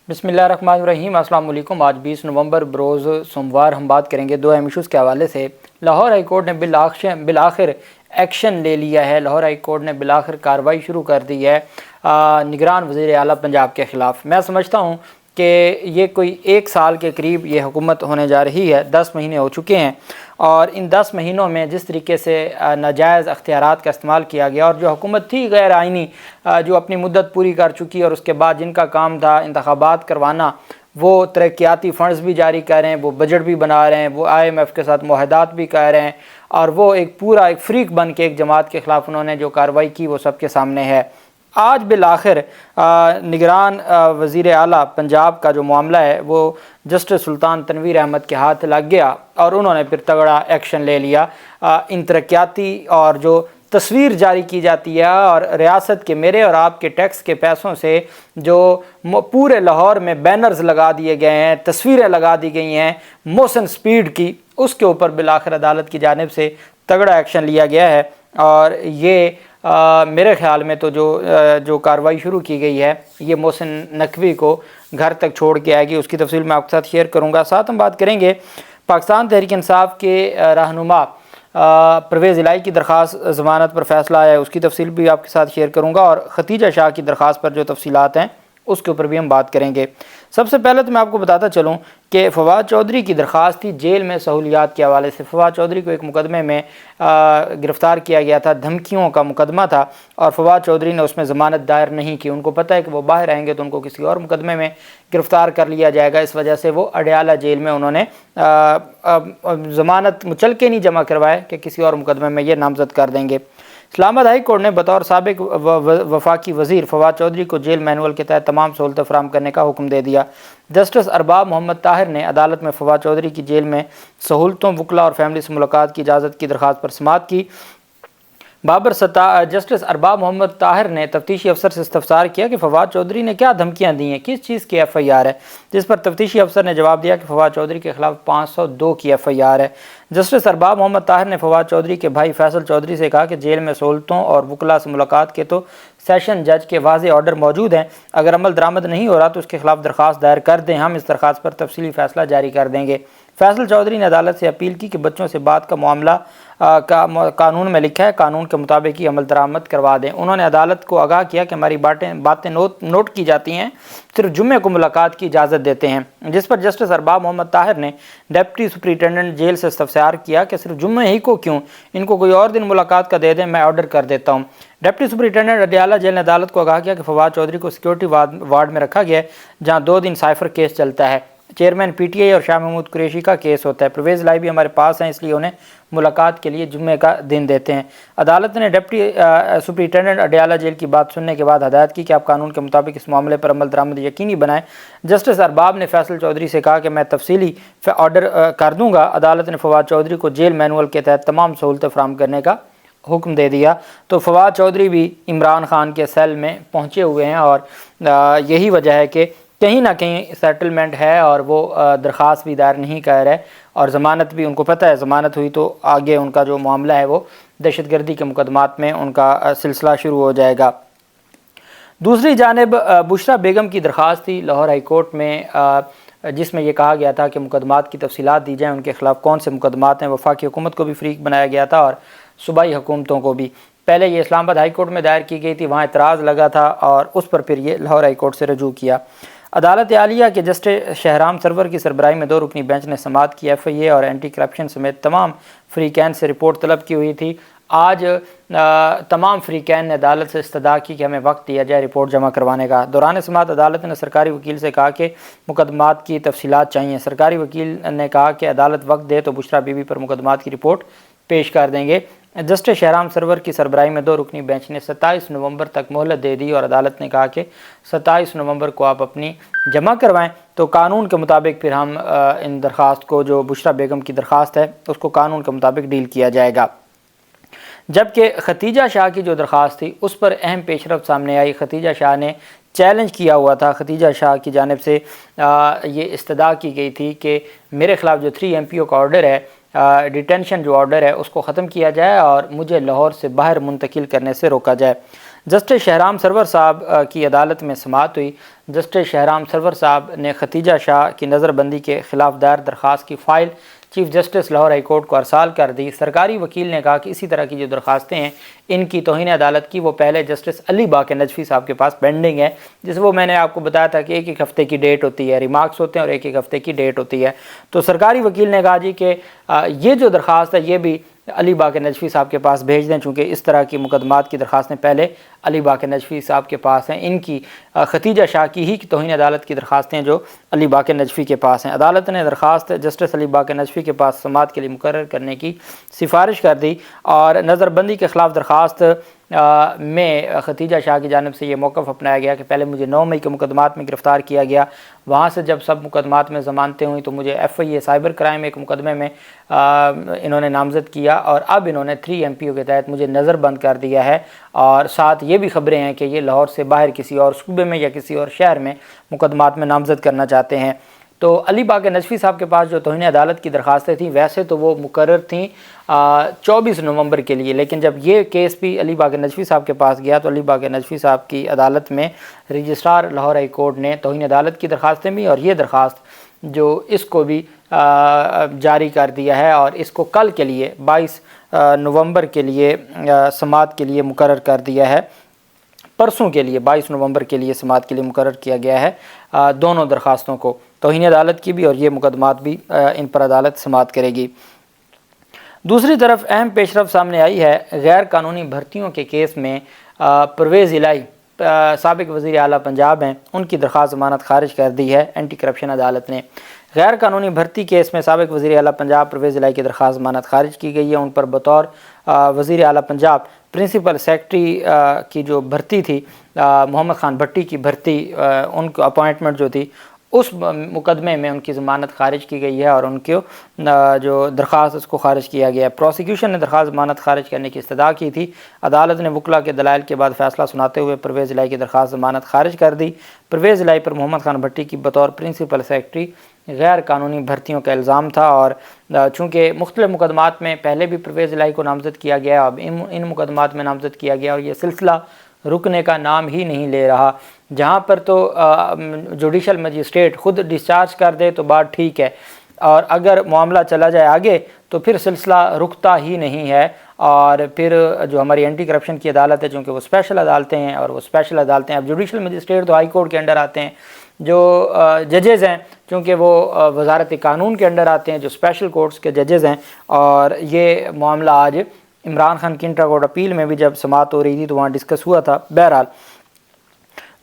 بسم اللہ الرحمن الرحیم۔ السلام علیکم۔ آج 20 نومبر بروز سوموار ہم بات کریں گے دو اہم ایشوز کے حوالے سے۔ لاہور ہائی کورٹ نے بالآخر ایکشن لے لیا ہے۔ لاہور ہائی کورٹ نے بالآخر کارروائی شروع کر دی ہے نگران وزیر اعلیٰ پنجاب کے خلاف۔ میں سمجھتا ہوں کہ یہ کوئی 1 سال کے قریب یہ حکومت ہونے جا رہی ہے، 10 مہینے ہو چکے ہیں، اور ان 10 مہینوں میں جس طریقے سے ناجائز اختیارات کا استعمال کیا گیا، اور جو حکومت تھی غیر آئینی جو اپنی مدت پوری کر چکی اور اس کے بعد جن کا کام تھا انتخابات کروانا، وہ ترقیاتی فنڈز بھی جاری کر رہے ہیں، وہ بجٹ بھی بنا رہے ہیں، وہ IMF کے ساتھ معاہدات بھی کر رہے ہیں، اور وہ ایک فریق بن کے ایک جماعت کے خلاف انہوں نے جو کارروائی کی وہ سب کے سامنے ہے۔ آج بالآخر نگران وزیر اعلیٰ پنجاب کا جو معاملہ ہے وہ جسٹس سلطان تنویر احمد کے ہاتھ لگ گیا، اور انہوں نے پھر تگڑا ایکشن لے لیا۔ ان ترقیاتی اور جو تصویر جاری کی جاتی ہے اور ریاست کے میرے اور آپ کے ٹیکس کے پیسوں سے جو پورے لاہور میں بینرز لگا دیے گئے ہیں، تصویریں لگا دی گئی ہیں موشن سپیڈ کی، اس کے اوپر بالآخر عدالت کی جانب سے تگڑا ایکشن لیا گیا ہے۔ اور یہ میرے خیال میں تو جو کارروائی شروع کی گئی ہے یہ محسن نقوی کو گھر تک چھوڑ کے آئے گی۔ اس کی تفصیل میں آپ کے ساتھ شیئر کروں گا۔ ساتھ ہم بات کریں گے پاکستان تحریک انصاف کے رہنما پرویز الہی کی درخواست ضمانت پر فیصلہ آیا ہے، اس کی تفصیل بھی آپ کے ساتھ شیئر کروں گا، اور ختیجہ شاہ کی درخواست پر جو تفصیلات ہیں اس کے اوپر بھی ہم بات کریں گے۔ سب سے پہلے تو میں آپ کو بتاتا چلوں کہ فواد چودھری کی درخواست تھی جیل میں سہولیات کے حوالے سے۔ فواد چودھری کو ایک مقدمے میں گرفتار کیا گیا تھا، دھمکیوں کا مقدمہ تھا، اور فواد چودھری نے اس میں ضمانت دائر نہیں کی۔ ان کو پتہ ہے کہ وہ باہر آئیں گے تو ان کو کسی اور مقدمے میں گرفتار کر لیا جائے گا، اس وجہ سے وہ اڈیالہ جیل میں انہوں نے ضمانت مچلکے نہیں جمع کروائے کہ کسی اور مقدمے میں یہ نامزد کر دیں گے۔ اسلام آباد ہائی کورٹ نے بطور سابق وفاقی وزیر فواد چودھری کو جیل مینول کے تحت تمام سہولتیں فراہم کرنے کا حکم دے دیا۔ جسٹس ارباب محمد طاہر نے عدالت میں فواد چودھری کی جیل میں سہولتوں، وکلا اور فیملی سے ملاقات کی اجازت کی درخواست پر سماعت کی۔ جسٹس ارباب محمد طاہر نے تفتیشی افسر سے استفسار کیا کہ فواد چودھری نے کیا دھمکیاں دی ہیں، کس چیز کی FIR ہے، جس پر تفتیشی افسر نے جواب دیا کہ فواد چودھری کے خلاف 502 کی FIR ہے۔ جسٹس ارباب محمد طاہر نے فواد چودھری کے بھائی فیصل چودھری سے کہا کہ جیل میں سہولتوں اور وکلا سے ملاقات کے تو سیشن جج کے واضح آرڈر موجود ہیں، اگر عمل درآمد نہیں ہو رہا تو اس کے خلاف درخواست دائر کر دیں، ہم اس درخواست پر تفصیلی فیصلہ جاری کر دیں گے۔ فیصل چودھری نے عدالت سے اپیل کی کہ بچوں سے بات کا معاملہ قانون میں لکھا ہے، قانون کے مطابق ہی عمل درآمد کروا دیں۔ انہوں نے عدالت کو آگاہ کیا کہ ہماری باتیں نوٹ کی جاتی ہیں، صرف جمعے کو ملاقات کی اجازت دیتے ہیں، جس پر جسٹس ارباب محمد طاہر نے ڈپٹی سپرنٹینڈنٹ جیل سے استفسار کیا کہ صرف جمعے ہی کو کیوں، ان کو کوئی اور دن ملاقات کا دے دیں، میں آرڈر کر دیتا ہوں۔ ڈپٹی سپرنٹینڈنٹ اڈیالہ جیل نے عدالت کو آگاہ کیا کہ فواد چودھری کو سیکورٹی وارڈ میں رکھا گیا ہے، جہاں 2 دن سائفر کیس چلتا ہے، چیئرمین PTI اور شاہ محمود قریشی کا کیس ہوتا ہے۔ پرویز الہی بھی ہمارے پاس ہیں، اس لیے انہیں ملاقات کے لیے جمعے کا دن دیتے ہیں۔ عدالت نے ڈپٹی سپرنٹینڈنٹ اڈیالہ جیل کی بات سننے کے بعد ہدایت کی کہ آپ قانون کے مطابق اس معاملے پر عمل درآمد یقینی بنائیں۔ جسٹس ارباب نے فیصل چودھری سے کہا کہ میں تفصیلی آرڈر کر دوں گا۔ عدالت نے فواد چودھری کو جیل مینول کے تحت تمام سہولتیں فراہم کرنے کا حکم دے دیا۔ تو فواد چودھری بھی عمران خان کے سیل میں پہنچے ہوئے ہیں، اور یہی وجہ ہے کہ کہیں نہ کہیں سیٹلمنٹ ہے، اور وہ درخواست بھی دائر نہیں کر رہے، اور ضمانت بھی ان کو پتہ ہے ضمانت ہوئی تو آگے ان کا جو معاملہ ہے وہ دہشت گردی کے مقدمات میں ان کا سلسلہ شروع ہو جائے گا۔ دوسری جانب بشرا بیگم کی درخواست تھی لاہور ہائی کورٹ میں، جس میں یہ کہا گیا تھا کہ مقدمات کی تفصیلات دی جائیں، ان کے خلاف کون سے مقدمات ہیں۔ وفاقی حکومت کو بھی فریق بنایا گیا تھا اور صوبائی حکومتوں کو بھی۔ پہلے یہ اسلام آباد ہائی کورٹ میں دائر کی گئی تھی، وہاں اعتراض لگا تھا، اور اس پر پھر یہ لاہور ہائی کورٹ سے رجوع کیا۔ عدالت عالیہ کے جسٹس شہرام سرور کی سربراہی میں 2 رکنی بینچ نے سماعت کی۔ FIA اور اینٹی کرپشن سمیت تمام فریقین سے رپورٹ طلب کی ہوئی تھی۔ آج تمام فریقین نے عدالت سے استدعا کی کہ ہمیں وقت دیا جائے رپورٹ جمع کروانے کا۔ دوران سماعت عدالت نے سرکاری وکیل سے کہا کہ مقدمات کی تفصیلات چاہیے۔ سرکاری وکیل نے کہا کہ عدالت وقت دے تو بشرا بی بی پر مقدمات کی رپورٹ پیش کر دیں گے۔ جسٹس شہرام سرور کی سربراہی میں 2 رکنی بینچ نے 27 نومبر تک مہلت دے دی، اور عدالت نے کہا کہ 27 نومبر کو آپ اپنی جمع کروائیں تو قانون کے مطابق پھر ہم ان درخواست کو، جو بشرا بیگم کی درخواست ہے، اس کو قانون کے مطابق ڈیل کیا جائے گا۔ جبکہ ختیجہ شاہ کی جو درخواست تھی اس پر اہم پیش رفت سامنے آئی۔ ختیجہ شاہ نے چیلنج کیا ہوا تھا، ختیجہ شاہ کی جانب سے یہ استدعا کی گئی تھی کہ میرے خلاف جو 3 MPO کا آرڈر ہے، ڈیٹینشن جو آرڈر ہے، اس کو ختم کیا جائے اور مجھے لاہور سے باہر منتقل کرنے سے روکا جائے۔ جسٹس شہرام سرور صاحب کی عدالت میں سماعت ہوئی۔ جسٹس شہرام سرور صاحب نے ختیجہ شاہ کی نظر بندی کے خلاف دائر درخواست کی file chief justice Lahore high court کو ارسال کر دی۔ سرکاری وکیل نے کہا کہ اسی طرح کی جو درخواستیں ہیں ان کی توہین عدالت کی وہ پہلے جسٹس علی باقر نجفی صاحب کے پاس پینڈنگ ہے، جس وہ میں نے آپ کو بتایا تھا کہ ایک ایک ہفتے کی ڈیٹ ہوتی ہے، ریمارکس ہوتے ہیں اور ایک ایک ہفتے کی ڈیٹ ہوتی ہے۔ تو سرکاری وکیل نے کہا جی کہ یہ جو درخواست ہے یہ بھی علی باقر نجفی صاحب کے پاس بھیج دیں، چونکہ اس طرح کی مقدمات کی درخواستیں پہلے علی باقر نجفی صاحب کے پاس ہیں۔ ان کی ختیجہ شاہ کی ہی توہین عدالت کی درخواستیں جو علی باقر نجفی کے پاس ہیں۔ عدالت نے درخواست جسٹس علی باقر نجفی کے پاس سماعت کے لیے مقرر کرنے کی سفارش کر دی اور نظر بندی کے خلاف درخواست میں ختیجہ شاہ کی جانب سے یہ موقف اپنایا گیا کہ پہلے مجھے 9 مئی کے مقدمات میں گرفتار کیا گیا، وہاں سے جب سب مقدمات میں ضمانتیں ہوئیں تو مجھے FIA سائبر کرائم ایک مقدمے میں انہوں نے نامزد کیا اور اب انہوں نے 3 MPO کے تحت مجھے نظر بند کر دیا ہے، اور ساتھ یہ بھی خبریں ہیں کہ یہ لاہور سے باہر کسی اور صوبے میں یا کسی اور شہر میں مقدمات میں نامزد کرنا چاہتے ہیں۔ تو علی باقر نجفی صاحب کے پاس جو توہین عدالت کی درخواستیں تھیں ویسے تو وہ مقرر تھیں 24 نومبر کے لیے، لیکن جب یہ کیس بھی علی باقر نجفی صاحب کے پاس گیا تو علی باقر نجفی صاحب کی عدالت میں رجسٹرار لاہور ہائی کورٹ نے توہین عدالت کی درخواستیں بھی اور یہ درخواست جو اس کو بھی جاری کر دیا ہے اور اس کو کل کے لیے 22 نومبر کے لیے سماعت کے لیے مقرر کر دیا ہے، پرسوں کے لیے 22 نومبر کے لیے سماعت کے لیے مقرر کیا گیا ہے دونوں درخواستوں کو، توہین عدالت کی بھی اور یہ مقدمات بھی ان پر عدالت سماعت کرے گی۔ دوسری طرف اہم پیشرفت سامنے آئی ہے غیر قانونی بھرتیوں کے کیس میں پرویز الہی سابق وزیر اعلیٰ پنجاب ہیں، ان کی درخواست ضمانت خارج کر دی ہے اینٹی کرپشن عدالت نے۔ غیر قانونی بھرتی کیس میں سابق وزیر اعلیٰ پنجاب پرویز الہی کی درخواست ضمانت خارج کی گئی ہے۔ ان پر بطور وزیر اعلیٰ پنجاب پرنسپل سیکرٹری کی جو بھرتی تھی محمد خان بھٹی کی بھرتی، ان کو اپوائنٹمنٹ جو تھی اس مقدمے میں ان کی ضمانت خارج کی گئی ہے اور ان کو جو درخواست اس کو خارج کیا گیا ہے۔ پروسیکیوشن نے درخواست ضمانت خارج کرنے کی استدعا کی تھی، عدالت نے وکلاء کے دلائل کے بعد فیصلہ سناتے ہوئے پرویز الہی کی درخواست ضمانت خارج کر دی۔ پرویز الہی پر محمد خان بھٹی کی بطور پرنسپل سیکرٹری غیر قانونی بھرتیوں کا الزام تھا اور چونکہ مختلف مقدمات میں پہلے بھی پرویز الہی کو نامزد کیا گیا، اب ان مقدمات میں نامزد کیا گیا اور یہ سلسلہ رکنے کا نام ہی نہیں لے رہا۔ جہاں پر تو جوڈیشل مجسٹریٹ خود ڈسچارج کر دے تو بات ٹھیک ہے، اور اگر معاملہ چلا جائے آگے تو پھر سلسلہ رکتا ہی نہیں ہے، اور پھر جو ہماری اینٹی کرپشن کی عدالت ہے چونکہ وہ اسپیشل عدالتیں ہیں اور وہ اسپیشل عدالتیں اب جوڈیشل مجسٹریٹ تو ہائی کورٹ کے انڈر آتے ہیں، جو ججز ہیں چونکہ وہ وزارت قانون کے انڈر آتے ہیں، جو اسپیشل کورٹس کے ججز ہیں، اور یہ معاملہ آج عمران خان کی انٹرا کورٹ اپیل میں بھی جب سماعت ہو رہی تھی تو وہاں ڈسکس ہوا تھا۔ بہرحال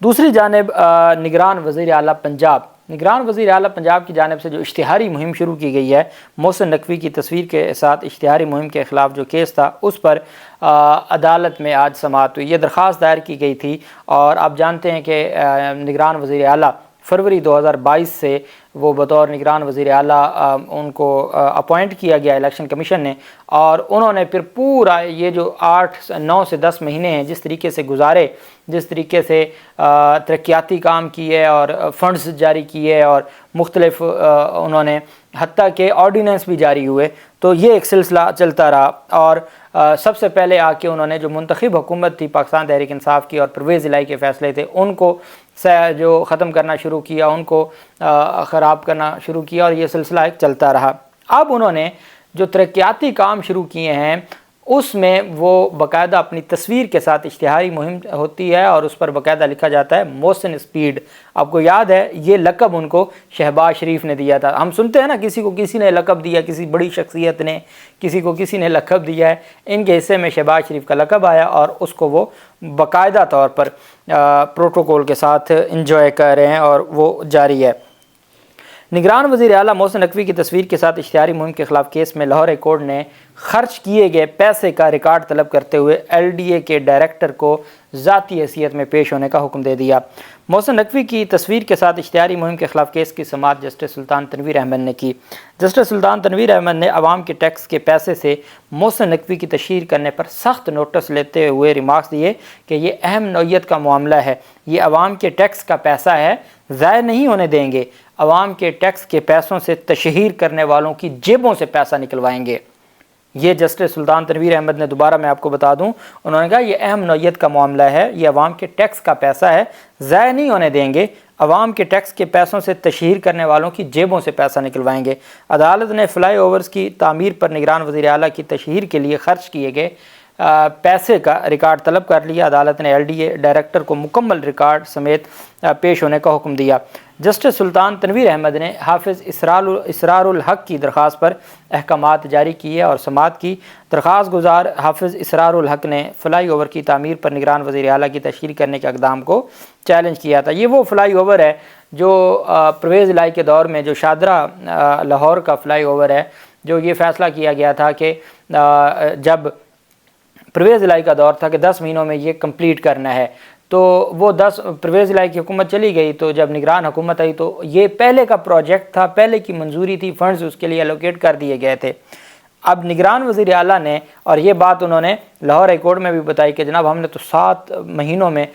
دوسری جانب نگران وزیر اعلیٰ پنجاب کی جانب سے جو اشتہاری مہم شروع کی گئی ہے، محسن نقوی کی تصویر کے ساتھ اشتہاری مہم کے خلاف جو کیس تھا اس پر عدالت میں آج سماعت ہوئی۔ یہ درخواست دائر کی گئی تھی اور آپ جانتے ہیں کہ نگران وزیر اعلیٰ فروری 2022 سے وہ بطور نگران وزیر اعلیٰ ان کو اپوائنٹ کیا گیا الیکشن کمیشن نے، اور انہوں نے پھر پورا یہ جو 9 سے 10 مہینے ہیں جس طریقے سے گزارے، جس طریقے سے ترقیاتی کام کیے اور فنڈز جاری کیے اور مختلف انہوں نے حتیٰ کہ آرڈیننس بھی جاری ہوئے، تو یہ ایک سلسلہ چلتا رہا۔ اور سب سے پہلے آ کے انہوں نے جو منتخب حکومت تھی پاکستان تحریک انصاف کی اور پرویز الہی کے فیصلے تھے ان کو جو ختم کرنا شروع کیا، ان کو خراب کرنا شروع کیا، اور یہ سلسلہ ایک چلتا رہا۔ اب انہوں نے جو ترقیاتی کام شروع کیے ہیں اس میں وہ باقاعدہ اپنی تصویر کے ساتھ اشتہاری مہم ہوتی ہے اور اس پر باقاعدہ لکھا جاتا ہے محسن اسپیڈ۔ آپ کو یاد ہے یہ لقب ان کو شہباز شریف نے دیا تھا۔ ہم سنتے ہیں نا کسی کو کسی نے لقب دیا، کسی بڑی شخصیت نے کسی کو کسی نے لقب دیا ہے، ان کے حصے میں شہباز شریف کا لقب آیا اور اس کو وہ باقاعدہ طور پر پروٹوکول کے ساتھ انجوائے کر رہے ہیں اور وہ جاری ہے۔ نگران وزیر اعلیٰ محسن نقوی کی تصویر کے ساتھ اشتہاری مہم کے خلاف کیس میں لاہور ہائی کورٹ نے خرچ کیے گئے پیسے کا ریکارڈ طلب کرتے ہوئے LDA کے ڈائریکٹر کو ذاتی حیثیت میں پیش ہونے کا حکم دے دیا۔ محسن نقوی کی تصویر کے ساتھ اشتہاری مہم کے خلاف کیس کی سماعت جسٹس سلطان تنویر احمد نے کی۔ جسٹس سلطان تنویر احمد نے عوام کے ٹیکس کے پیسے سے محسن نقوی کی تشہیر کرنے پر سخت نوٹس لیتے ہوئے ریمارکس دیے کہ یہ اہم نوعیت کا معاملہ ہے، یہ عوام کے ٹیکس کا پیسہ ہے، ضائع نہیں ہونے دیں گے، عوام کے ٹیکس کے پیسوں سے تشہیر کرنے والوں کی جیبوں سے پیسہ نکلوائیں گے۔ یہ جسٹس سلطان تنویر احمد نے دوبارہ میں آپ کو بتا دوں، انہوں نے کہا یہ اہم نوعیت کا معاملہ ہے، یہ عوام کے ٹیکس کا پیسہ ہے، ضائع نہیں ہونے دیں گے، عوام کے ٹیکس کے پیسوں سے تشہیر کرنے والوں کی جیبوں سے پیسہ نکلوائیں گے۔ عدالت نے فلائی اوورز کی تعمیر پر نگران وزیر اعلیٰ کی تشہیر کے لیے خرچ کیے گئے پیسے کا ریکارڈ طلب کر لیا۔ عدالت نے LDA ڈائریکٹر کو مکمل ریکارڈ سمیت پیش ہونے کا حکم دیا۔ جسٹس سلطان تنویر احمد نے حافظ اسرار الحق کی درخواست پر احکامات جاری کیے اور سماعت کی۔ درخواست گزار حافظ اسرار الحق نے فلائی اوور کی تعمیر پر نگران وزیر اعلیٰ کی تشہیر کرنے کے اقدام کو چیلنج کیا تھا۔ یہ وہ فلائی اوور ہے جو پرویز الہی کے دور میں جو شاہدرہ لاہور کا فلائی اوور ہے، جو یہ فیصلہ کیا گیا تھا کہ جب پرویز الہی کا دور تھا کہ 10 مہینوں میں یہ کمپلیٹ کرنا ہے، تو وہ پرویز الہی کی حکومت چلی گئی، تو جب نگران حکومت آئی تو یہ پہلے کا پروجیکٹ تھا، پہلے کی منظوری تھی، فنڈز اس کے لیے الوکیٹ کر دیے گئے تھے۔ اب نگران وزیر اعلیٰ نے، اور یہ بات انہوں نے لاہور ہائی کورٹ میں بھی بتائی کہ جناب ہم نے تو 7 مہینوں میں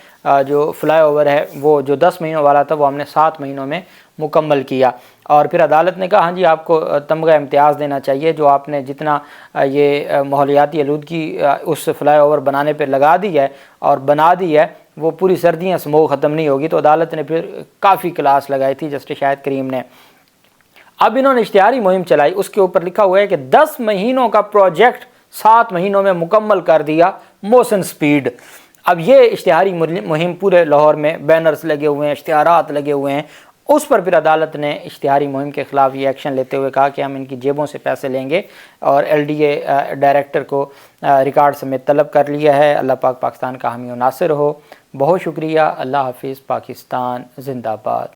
جو فلائی اوور ہے وہ جو 10 مہینوں والا تھا وہ ہم نے 7 مہینوں میں مکمل کیا۔ اور پھر عدالت نے کہا ہاں جی آپ کو تمغہ امتیاز دینا چاہیے، جو آپ نے جتنا یہ ماحولیاتی آلودگی اس فلائی اوور بنانے پہ لگا دی ہے اور بنا دی ہے، وہ پوری سردیاں سموگ ختم نہیں ہوگی۔ تو عدالت نے پھر کافی کلاس لگائی تھی جسٹس شاہد کریم نے۔ اب انہوں نے اشتہاری مہم چلائی، اس کے اوپر لکھا ہوا ہے کہ 10 مہینوں کا پروجیکٹ 7 مہینوں میں مکمل کر دیا، موشن سپیڈ۔ اب یہ اشتہاری مہم پورے لاہور میں بینرز لگے ہوئے ہیں، اشتہارات لگے ہوئے ہیں، اس پر پھر عدالت نے اشتہاری مہم کے خلاف یہ ایکشن لیتے ہوئے کہا کہ ہم ان کی جیبوں سے پیسے لیں گے، اور LDA ڈائریکٹر کو ریکارڈ سمیت طلب کر لیا ہے۔ اللہ پاک پاکستان کا حامی و ناصر ہو۔ بہت شکریہ۔ اللہ حافظ۔ پاکستان زندہ باد۔